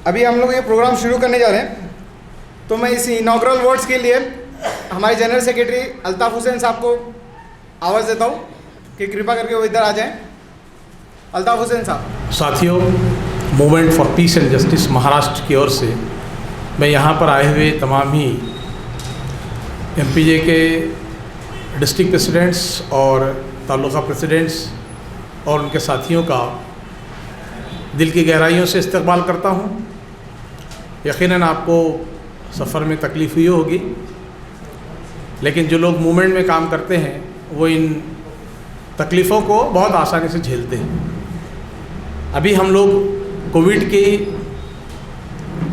अभी हम लोग ये प्रोग्राम शुरू करने जा रहे हैं, तो मैं इस इनॉग्रल वर्ड्स के लिए हमारे जनरल सेक्रेटरी अल्ताफ हुसैन साहब को आवाज़ देता हूँ कि कृपा करके वो इधर आ जाएं। अल्ताफ हुसैन साहब। साथियों, movement for piece and justice Maharashtra की ओर से मैं यहाँ पर आए हुए तमाम ही एमपीजे के डिस्ट्रिक्ट प्रेसिडेंट्स और तालुका प्रेसिडेंट्स और उनके साथियों का दिल की गहराइयों से इस्तकबाल करता हूँ। यकीनन आपको सफ़र में तकलीफ़ हुई होगी, लेकिन जो लोग मूवमेंट में काम करते हैं वो इन तकलीफ़ों को बहुत आसानी से झेलते हैं। अभी हम लोग कोविड की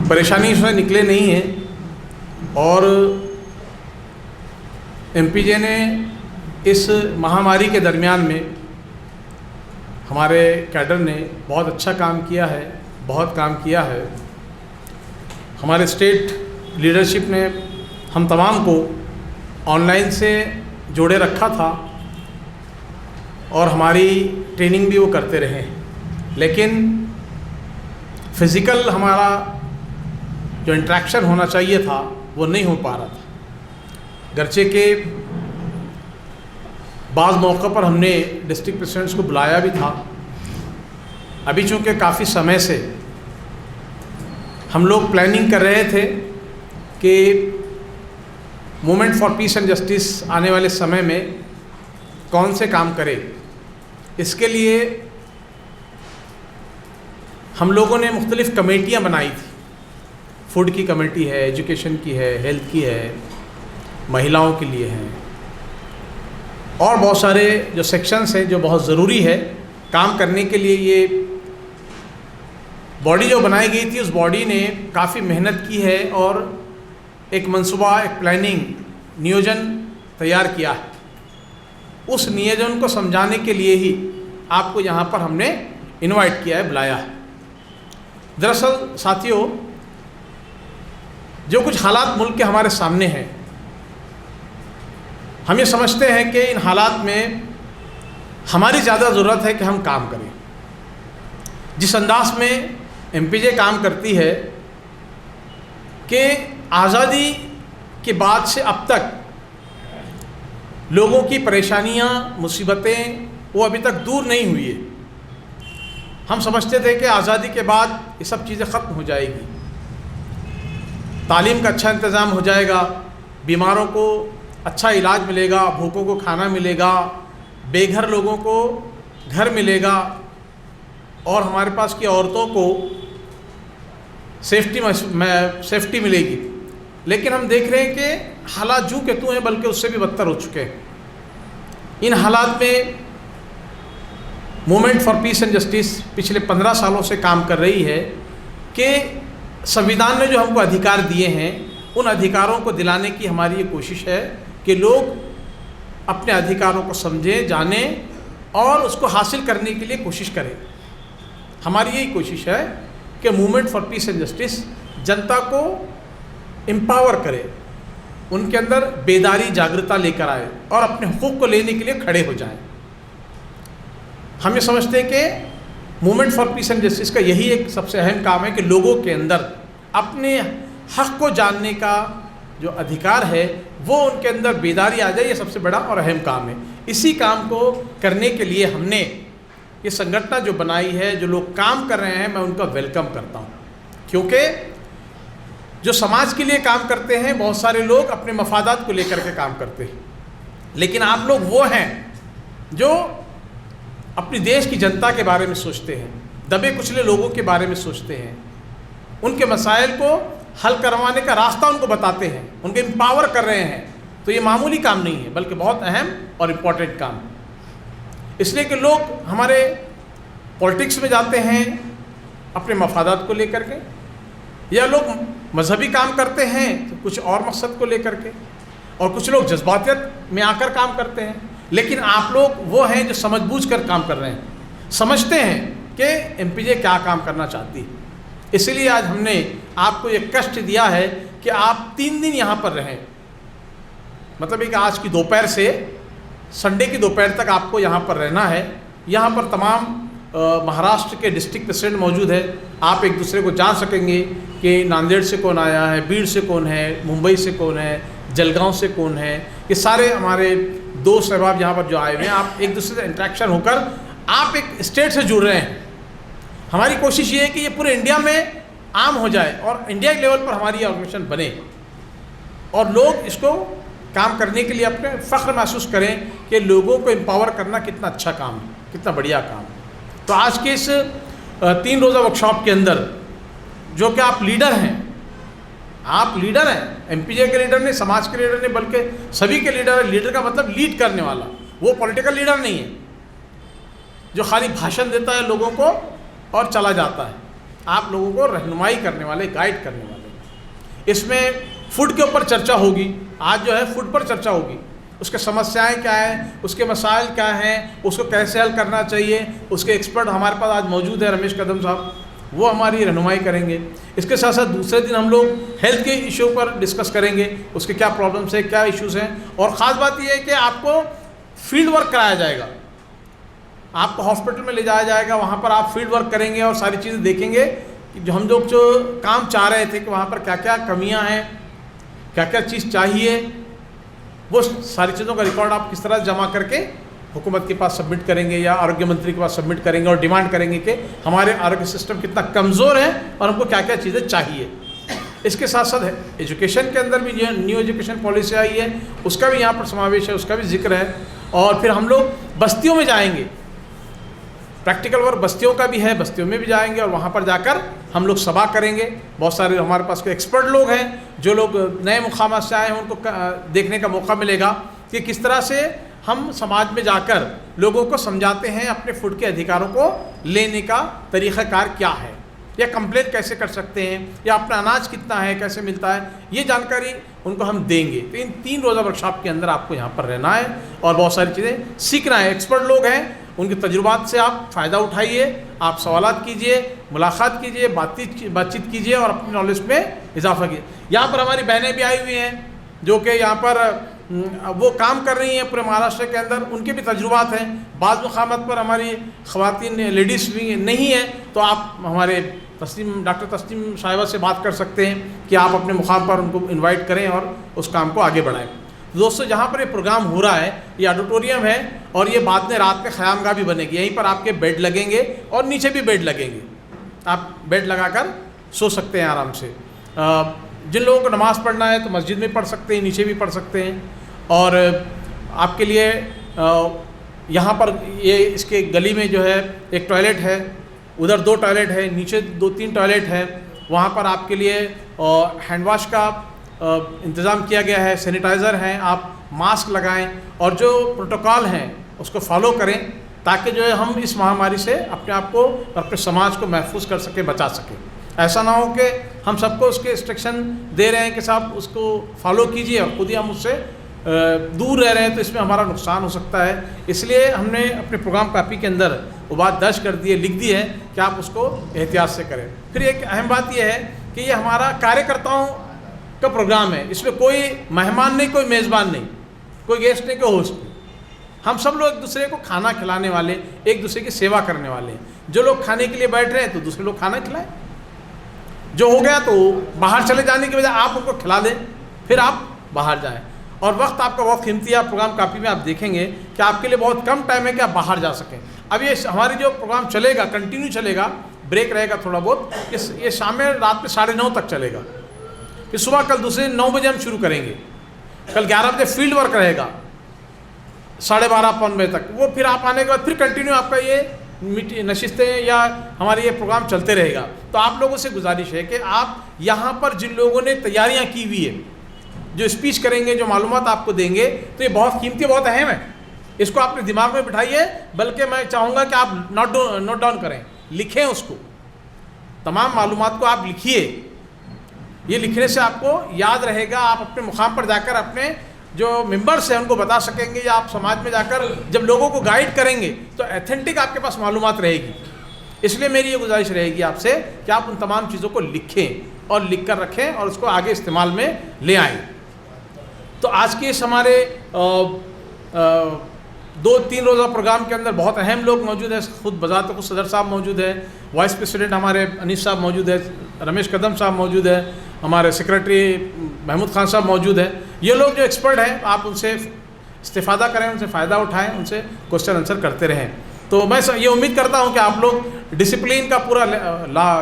परेशानी से निकले नहीं हैं और एमपीजे ने इस महामारी के दरमियान में हमारे कैडर ने बहुत अच्छा काम किया है, बहुत काम किया है। हमारे स्टेट लीडरशिप ने हम तमाम को ऑनलाइन से जोड़े रखा था और हमारी ट्रेनिंग भी वो करते रहे, लेकिन फिज़िकल हमारा जो इंटरेक्शन होना चाहिए था वो नहीं हो पा रहा था। गर्चे के बाज़ मौक़ों पर हमने डिस्ट्रिक्ट प्रेसिडेंट्स को बुलाया भी था। अभी चूँकि काफ़ी समय से हम लोग प्लानिंग कर रहे थे कि movement for piece and justice आने वाले समय में कौन से काम करे, इसके लिए हम लोगों ने मुख्तलिफ़ कमेटियाँ बनाई थी। फूड की कमेटी है, एजुकेशन की है, हेल्थ की है, महिलाओं के लिए है और बहुत सारे जो सेक्शंस हैं जो बहुत ज़रूरी है काम करने के लिए। ये बॉडी जो बनाई गई थी, उस बॉडी ने काफ़ी मेहनत की है और एक मंसूबा, एक प्लानिंग, नियोजन तैयार किया है। उस नियोजन को समझाने के लिए ही आपको यहाँ पर हमने इनवाइट किया है, बुलाया है। दरअसल साथियों, जो कुछ हालात मुल्क के हमारे सामने हैं, हम ये समझते हैं कि इन हालात में हमारी ज़्यादा ज़रूरत है कि हम काम करें। जिस अंदाज में एमपीजे काम करती है कि आज़ादी के बाद से अब तक लोगों की परेशानियां, मुसीबतें वो अभी तक दूर नहीं हुई है। हम समझते थे कि आज़ादी के बाद ये सब चीज़ें ख़त्म हो जाएगी, तालीम का अच्छा इंतज़ाम हो जाएगा, बीमारों को अच्छा इलाज मिलेगा, भूखों को खाना मिलेगा, बेघर लोगों को घर मिलेगा और हमारे पास की औरतों को सेफ्टी मिलेगी। लेकिन हम देख रहे हैं कि हालात जूं के तूं हैं, बल्कि उससे भी बदतर हो चुके हैं। इन हालात में movement for piece and justice पिछले 15 सालों से काम कर रही है कि संविधान ने जो हमको अधिकार दिए हैं, उन अधिकारों को दिलाने की हमारी ये कोशिश है कि लोग अपने अधिकारों को समझें, जानें और उसको हासिल करने के लिए कोशिश करें। हमारी यही कोशिश है कि movement for piece and justice जनता को एम्पावर करे, उनके अंदर बेदारी, जागरूकता लेकर आए और अपने हुकूक को लेने के लिए खड़े हो जाएं। हम ये समझते हैं कि movement for piece and justice का यही एक सबसे अहम काम है कि लोगों के अंदर अपने हक़ को जानने का जो अधिकार है वो उनके अंदर बेदारी आ जाए। ये सबसे बड़ा और अहम काम है। इसी काम को करने के लिए हमने ये संगठन जो बनाई है, जो लोग काम कर रहे हैं, मैं उनका वेलकम करता हूँ, क्योंकि जो समाज के लिए काम करते हैं, बहुत सारे लोग अपने मफादात को लेकर के काम करते हैं, लेकिन आप लोग वो हैं जो अपनी देश की जनता के बारे में सोचते हैं, दबे कुचले लोगों के बारे में सोचते हैं, उनके मसाइल को हल करवाने का रास्ता उनको बताते हैं, उनको एम्पावर कर रहे हैं। तो ये मामूली काम नहीं है, बल्कि बहुत अहम और इम्पॉर्टेंट काम। इसलिए कि लोग हमारे पॉलिटिक्स में जाते हैं अपने मफादात को लेकर के, या लोग मजहबी काम करते हैं तो कुछ और मकसद को लेकर के, और कुछ लोग जज्बातियत में आकर काम करते हैं। लेकिन आप लोग वो हैं जो समझबूझ कर काम कर रहे हैं, समझते हैं कि एमपीजे क्या काम करना चाहती है। इसलिए आज हमने आपको ये कष्ट दिया है कि आप 3 दिन यहाँ पर रहें, मतलब एक आज की दोपहर से संडे की दोपहर तक आपको यहाँ पर रहना है। यहाँ पर तमाम महाराष्ट्र के डिस्ट्रिक्ट प्रेसिडेंट मौजूद है। आप एक दूसरे को जान सकेंगे कि नांदेड़ से कौन आया है, बीड़ से कौन है, मुंबई से कौन है, जलगांव से कौन है। ये सारे हमारे दोस्त अहबाब यहाँ पर जो आए हुए हैं, आप एक दूसरे से इंटरेक्शन होकर आप एक स्टेट से जुड़ रहे हैं। हमारी कोशिश ये है कि ये पूरे इंडिया में आम हो जाए और इंडिया के लेवल पर हमारी ऑर्गेनाइजेशन बने और लोग इसको काम करने के लिए अपने फ़ख्र महसूस करें कि लोगों को एम्पावर करना कितना अच्छा काम है, कितना बढ़िया काम है। तो आज के इस 3 रोज़ा वर्कशॉप के अंदर जो कि आप लीडर हैं, आप लीडर हैं, MPJ के लीडर नहीं, समाज के लीडर नहीं, बल्कि सभी के लीडर हैं। लीडर का मतलब लीड करने वाला, वो पॉलिटिकल लीडर नहीं है जो खाली भाषण देता है लोगों को और चला जाता है। आप लोगों को रहनुमाई करने वाले, गाइड करने वाले। इसमें फूड के ऊपर चर्चा होगी। आज जो है फूड पर चर्चा होगी, उसके समस्याएं क्या हैं, उसके मसाइल क्या हैं, उसको कैसे हल करना चाहिए। उसके एक्सपर्ट हमारे पास आज मौजूद है, रमेश कदम साहब, वो हमारी रहनुमाई करेंगे। इसके साथ साथ दूसरे दिन हम लोग हेल्थ के इशू पर डिस्कस करेंगे, उसके क्या प्रॉब्लम्स है, क्या इश्यूज़ हैं। और ख़ास बात यह है कि आपको फील्ड वर्क कराया जाएगा, आपको हॉस्पिटल में ले जाया जाएगा, वहाँ पर आप फील्ड वर्क करेंगे और सारी चीज़ें देखेंगे कि जो हम लोग जो काम चाह रहे थे कि वहाँ पर क्या क्या कमियाँ हैं, क्या क्या चीज़ चाहिए, वो सारी चीज़ों का रिकॉर्ड आप किस तरह जमा करके हुकूमत के पास सबमिट करेंगे या आरोग्य मंत्री के पास सबमिट करेंगे और डिमांड करेंगे कि हमारे आरोग्य सिस्टम कितना कमज़ोर है और हमको क्या क्या चीज़ें चाहिए। इसके साथ साथ एजुकेशन के अंदर भी न्यू एजुकेशन पॉलिसी आई है, उसका भी यहाँ पर समावेश है, उसका भी जिक्र है। और फिर हम लोग बस्तियों में जाएंगे, प्रैक्टिकल वर्क बस्तियों का भी है, बस्तियों में भी जाएंगे और वहाँ पर जाकर हम लोग सभा करेंगे। बहुत सारे हमारे पास कोई एक्सपर्ट लोग हैं, जो लोग नए मुकाम से आए हैं, उनको देखने का मौका मिलेगा कि किस तरह से हम समाज में जाकर लोगों को समझाते हैं अपने फूड के अधिकारों को लेने का तरीक़ाकार क्या है, या कंप्लेंट कैसे कर सकते हैं, या अपना अनाज कितना है, कैसे मिलता है, ये जानकारी उनको हम देंगे। तो इन 3 रोज़ा वर्कशॉप के अंदर आपको यहाँ पर रहना है और बहुत सारी चीज़ें सीखना है। एक्सपर्ट लोग हैं, उनके तजुर्बात से आप फ़ायदा उठाइए, आप सवालात कीजिए, मुलाकात कीजिए, बातचीत कीजिए और अपनी नॉलेज में इजाफा कीजिए। यहाँ पर हमारी बहनें भी आई हुई हैं जो कि यहाँ पर वो काम कर रही हैं पूरे महाराष्ट्र के अंदर, उनके भी तजुर्बात हैं। बाज़ मुक़ामात पर हमारी ख़वातीन लेडीज़ भी नहीं है, तो आप हमारे डॉक्टर तस्नीम साहिबा से बात कर सकते हैं कि आप अपने मुक़ाम पर उनको इन्वाइट करें और उस काम को आगे बढ़ाएं। दोस्तों, जहाँ पर ये प्रोग्राम हो रहा है, ये ऑडिटोरियम है और ये बाद में रात में ख़यामगाह भी बनेगी। यहीं पर आपके बेड लगेंगे और नीचे भी बेड लगेंगे, आप बेड लगाकर सो सकते हैं आराम से। जिन लोगों को नमाज़ पढ़ना है तो मस्जिद में पढ़ सकते हैं, नीचे भी पढ़ सकते हैं। और आपके लिए यहाँ पर ये इसके गली में जो है एक टॉयलेट है, उधर 2 टॉयलेट है, नीचे 2-3 टॉयलेट है। वहाँ पर आपके लिए हैंड वॉश का इंतज़ाम किया गया है, सैनिटाइज़र हैं, आप मास्क लगाएं और जो प्रोटोकॉल हैं उसको फॉलो करें, ताकि जो है हम इस महामारी से अपने आप को और अपने समाज को महफूज कर सकें, बचा सकें। ऐसा ना हो कि हम सबको उसके इंस्ट्रक्शन दे रहे हैं कि साहब उसको फॉलो कीजिए और खुद ही हम उससे दूर रह रहे हैं, तो इसमें हमारा नुकसान हो सकता है। इसलिए हमने अपने प्रोग्राम कॉपी के अंदर वो बात दर्ज कर दी है, लिख दी है कि आप उसको एहतियात से करें। फिर एक अहम बात यह है कि ये हमारा कार्यकर्ताओं का प्रोग्राम है, इसमें कोई मेहमान नहीं, कोई मेज़बान नहीं, कोई गेस्ट नहीं, कोई होस्ट नहीं। हम सब लोग एक दूसरे को खाना खिलाने वाले, एक दूसरे की सेवा करने वाले हैं। जो लोग खाने के लिए बैठ रहे हैं तो दूसरे लोग खाना खिलाएं, जो हो गया तो बाहर चले जाने की बजाय आप उनको खिला दें, फिर आप बाहर जाएं। और वक्त आपका बहुत कीमती है। आप प्रोग्राम कापी में आप देखेंगे कि आपके लिए बहुत कम टाइम है कि आप बाहर जा सकें। अब ये हमारी जो प्रोग्राम चलेगा, कंटिन्यू चलेगा, ब्रेक रहेगा थोड़ा बहुत, ये शाम में रात में 9:30 तक चलेगा। फिर सुबह कल दूसरे 9 बजे हम शुरू करेंगे, कल 11 बजे फील्ड वर्क रहेगा, 12:30-1 बजे तक। वो फिर आप आने के बाद फिर कंटिन्यू आपका ये नशिस्तें या हमारे ये प्रोग्राम चलते रहेगा। तो आप लोगों से गुजारिश है कि आप यहाँ पर जिन लोगों ने तैयारियाँ की हुई है, जो स्पीच करेंगे, जो मालूमात आपको देंगे, तो ये बहुत कीमती, बहुत अहम है। इसको अपने दिमाग में बिठाइए, बल्कि मैं चाहूँगा कि आप नोट डाउन करें, लिखें उसको, तमाम मालूमात को आप लिखिए। ये लिखने से आपको याद रहेगा, आप अपने मुकाम पर जाकर अपने जो मेंबर्स हैं उनको बता सकेंगे, या आप समाज में जाकर जब लोगों को गाइड करेंगे तो ऑथेंटिक आपके पास मालूमात रहेगी। इसलिए मेरी ये गुजारिश रहेगी आपसे कि आप उन तमाम चीज़ों को लिखें और लिख कर रखें और उसको आगे इस्तेमाल में ले आएँ। तो आज के इस हमारे 2-3 रोज़ा प्रोग्राम के अंदर बहुत अहम लोग मौजूद हैं, खुद बजाते खुद सदर साहब मौजूद है, वाइस प्रेसिडेंट हमारे अनीस साहब मौजूद है, रमेश कदम साहब मौजूद है, हमारे सेक्रेटरी महमूद खान साहब मौजूद है। ये लोग जो एक्सपर्ट हैं, आप उनसे इस्तेफ़ादा करें, उनसे फ़ायदा उठाएं, उनसे क्वेश्चन आंसर करते रहें। तो मैं ये उम्मीद करता हूँ कि आप लोग डिसिप्लिन का पूरा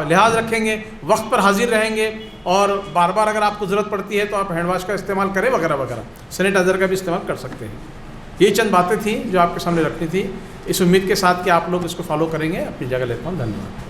लिहाज रखेंगे, वक्त पर हाजिर रहेंगे, और बार बार अगर आपको ज़रूरत पड़ती है तो आप हैंड वॉश का इस्तेमाल करें वगैरह वगैरह, सैनिटाइज़र का भी इस्तेमाल कर सकते हैं। ये चंद बातें थी जो आपके सामने रखनी थी, इस उम्मीद के साथ कि आप लोग इसको फॉलो करेंगे। अपनी जगह लेता हूँ, धन्यवाद।